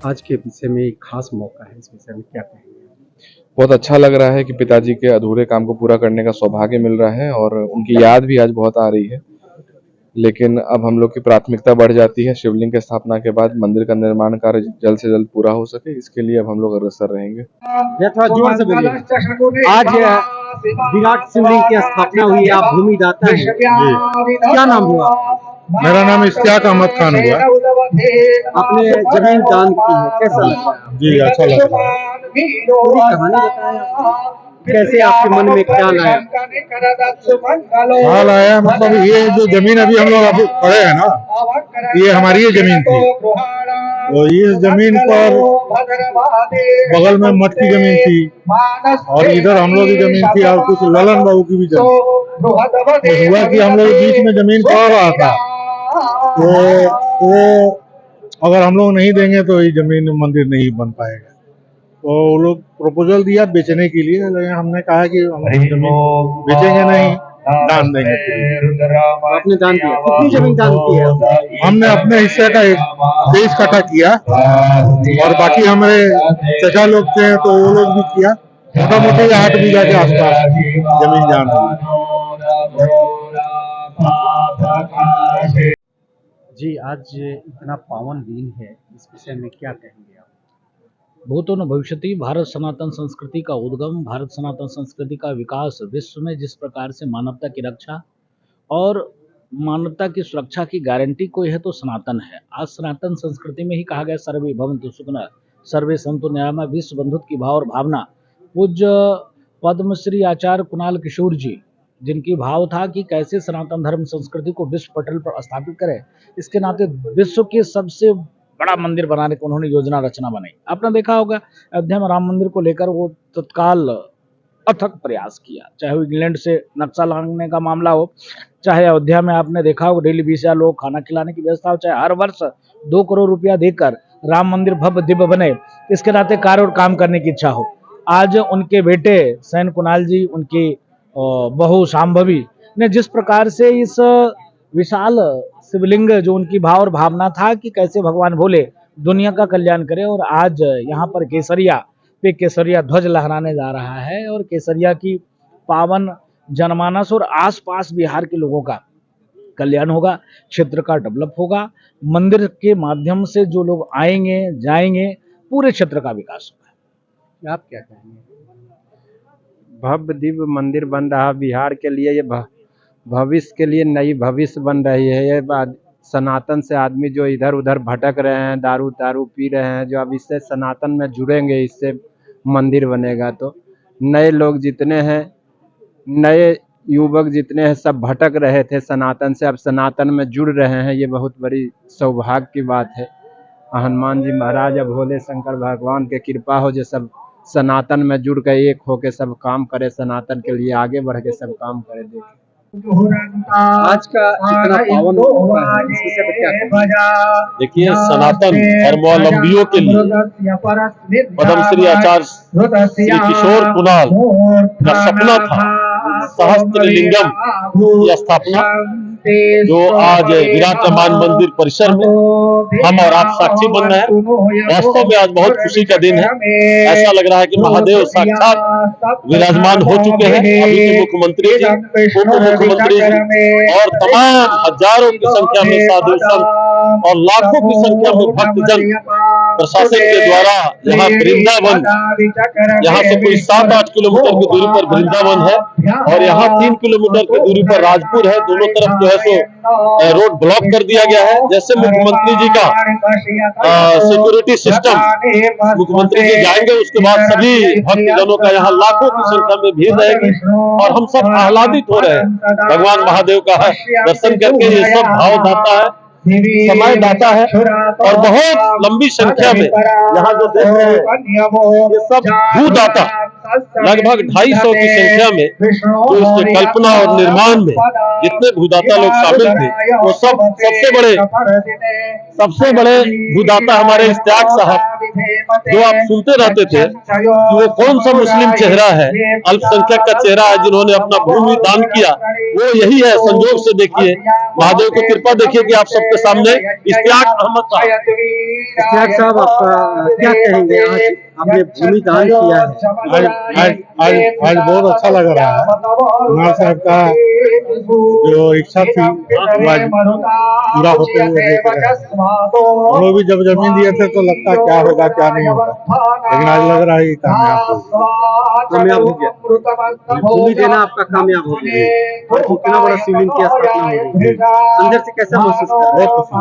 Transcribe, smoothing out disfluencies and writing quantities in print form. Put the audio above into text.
आज के विषय में एक खास मौका है, इस विषय में क्या कहेंगे? बहुत अच्छा लग रहा है कि पिताजी के अधूरे काम को पूरा करने का सौभाग्य मिल रहा है और उनकी याद भी आज बहुत आ रही है। लेकिन अब हम लोग की प्राथमिकता बढ़ जाती है शिवलिंग की स्थापना के बाद मंदिर का निर्माण कार्य जल्द से जल्द पूरा हो सके, इसके लिए अब हम लोग अग्रसर रहेंगे। ये थोड़ा जोर से बोलिए। आज विराट शिवलिंग की स्थापना हुई, आप भूमिदाता हैं। क्या नाम हुआ? मेरा नाम इश्तियाक अहमद खान हुआ। आपने जमीन दान की है, कैसा लग रहा है? जी, अच्छा लग रहा है। पूरी कहानी बताएं, कैसे आपके मन में ख्याल आया? ख्याल आया मतलब ये जो जमीन अभी हम लोग अभी खड़े हैं ना, ये हमारी ही जमीन थी। तो इस जमीन पर बगल में मठ की जमीन थी और इधर हम लोग की जमीन थी और कुछ ललन बाबू की भी जमीन। तो हुआ कि हम लोग बीच में जमीन पड़ रहा था, तो अगर हम लोग नहीं देंगे तो ये जमीन मंदिर नहीं बन पाएगा। तो वो लोग प्रपोजल दिया बेचने के लिए, लेकिन हमने कहा कि हम जमीन बेचेंगे नहीं, दान देंगे। आपने दान दिया? कितनी जमीन दान की है? हमने अपने हिस्से का 23 कट्ठा किया और बाकी हमारे चचा लोग थे तो वो लोग भी किया। मोटा मोटी 8 बीघा के आसपास जमीन दान हुई। जी, आज इतना पावन दिन है, इस विषय में क्या कहेंगे आप? भूतो न भविष्यति। भारत सनातन संस्कृति का उद्गम, भारत सनातन संस्कृति का विकास, विश्व में जिस प्रकार से मानवता की रक्षा और मानवता की सुरक्षा की गारंटी कोई है तो सनातन है। आज सनातन संस्कृति में ही कहा गया सर्वे भवन्तु सुखिनः सर्वे सन्तु निरामयाः। विश्व बंधुत्व की भाव और भावना पूज्य पद्मश्री आचार्य कुणाल किशोर जी, जिनकी भाव था कि कैसे सनातन धर्म संस्कृति को विश्व पटल पर स्थापित करें, इसके नाते विश्व के सबसे बड़ा मंदिर बनाने को उन्होंने योजना रचना बनाई। आपने देखा होगा अयोध्या में राम मंदिर को लेकर वो तत्काल अथक प्रयास किया, चाहे वो इंग्लैंड से नक्शा लाने का मामला हो, चाहे अयोध्या में आपने देखा होगा डेली 20,000 लोग खाना खिलाने की व्यवस्था हो, चाहे हर वर्ष 2 करोड़ रुपया देकर राम मंदिर भव्य दिव्य बने, इसके नाते कार्य और काम करने की इच्छा हो। आज उनके बेटे सैन कुणाल जी, उनकी बहू शांभवी ने जिस प्रकार से इस विशाल शिवलिंग, जो उनकी भाव और भावना था कि कैसे भगवान भोले दुनिया का कल्याण करें, और आज यहाँ पर केसरिया पे केसरिया ध्वज लहराने जा रहा है और केसरिया की पावन जनमानस और आसपास बिहार के लोगों का कल्याण होगा, क्षेत्र का डेवलप होगा, मंदिर के माध्यम से जो लोग आएंगे जाएंगे, पूरे क्षेत्र का विकास होगा। आप क्या कहेंगे? भव्य दिव्य मंदिर बन रहा बिहार के लिए, ये भविष्य के लिए नई भविष्य बन रही है। ये सनातन से आदमी जो इधर उधर भटक रहे हैं, दारू पी रहे हैं, जो अब इससे सनातन में जुड़ेंगे, इससे मंदिर बनेगा तो नए लोग जितने हैं, नए युवक जितने हैं, सब भटक रहे थे सनातन से, अब सनातन में जुड़ रहे हैं। ये बहुत बड़ी सौभाग्य की बात है। हनुमान जी महाराज, अब भोले शंकर भगवान के कृपा हो, जो सब सनातन में जुड़ कर एक होके सब काम करे, सनातन के लिए आगे बढ़ के सब काम करे। देखें आज का इतना पावन मौका है, इस विषय पर क्या कहेंगे? देखिए, सनातन धर्मावलंबियों के लिए पद्मश्री आचार्य श्री किशोर कुणाल का सपना था सहस्त्रलिंगम की स्थापना, जो आज विराट रामायण मंदिर परिसर में हम और आप साक्षी बन रहे हैं। वास्तव में आज बहुत खुशी का दिन है। ऐसा लग रहा है कि महादेव साक्षात विराजमान हो चुके हैं। अभी के मुख्यमंत्री जी, उप मुख्यमंत्री जी और तमाम हजारों की संख्या में साधु संत और लाखों की संख्या में भक्तजन प्रशासन के द्वारा यहाँ वृंदावन, यहाँ से कोई 7-8 किलोमीटर की दूरी पर वृंदावन है और यहाँ 3 किलोमीटर की दूरी पर राजपुर है। दोनों तरफ जो है सो रोड ब्लॉक कर दिया गया है। जैसे मुख्यमंत्री जी का सिक्योरिटी सिस्टम, मुख्यमंत्री जी जाएंगे उसके बाद सभी भक्तजनों का यहाँ लाखों की संख्या में भीड़ रहेगी और हम सब आह्लादित हो रहे हैं भगवान महादेव का दर्शन करके। ये सब भाव दाता है, समय दाता है और बहुत लंबी संख्या में यहाँ जो देख रहे हैं ये सब भूदाता लगभग 250 की संख्या में जो इसके कल्पना और निर्माण में जितने भूदाता लोग शामिल थे वो सबसे बड़े भूदाता हमारे इश्तियाक साहब, जो आप सुनते रहते थे कि वो कौन सा मुस्लिम चेहरा है, अल्पसंख्यक का चेहरा है जिन्होंने अपना भूमि दान किया, वो यही है। संजोग से देखिए, महादेव की कृपा देखिए कि आप सबके सामने इश्तियाक अहमद साहब। इश्तियाक साहब, आप क्या कहेंगे? आज आपने भूमि दान किया है, आज बहुत अच्छा लग रहा है। कुमार साहब का जो इच्छा थी वो आज पूरा होते हुए देख रहे हैं। हम लोग भी जब जमीन दिए थे तो लगता क्या होगा क्या नहीं होगा, लेकिन आज लग रहा है कि कामयाब हो गया। भूमि देना आपका कामयाब हो गया और इतना बड़ा शिवलिंग की स्थापना हो गई। अंदर से कैसा महसूस कर रहे हैं? बहुत खुशी।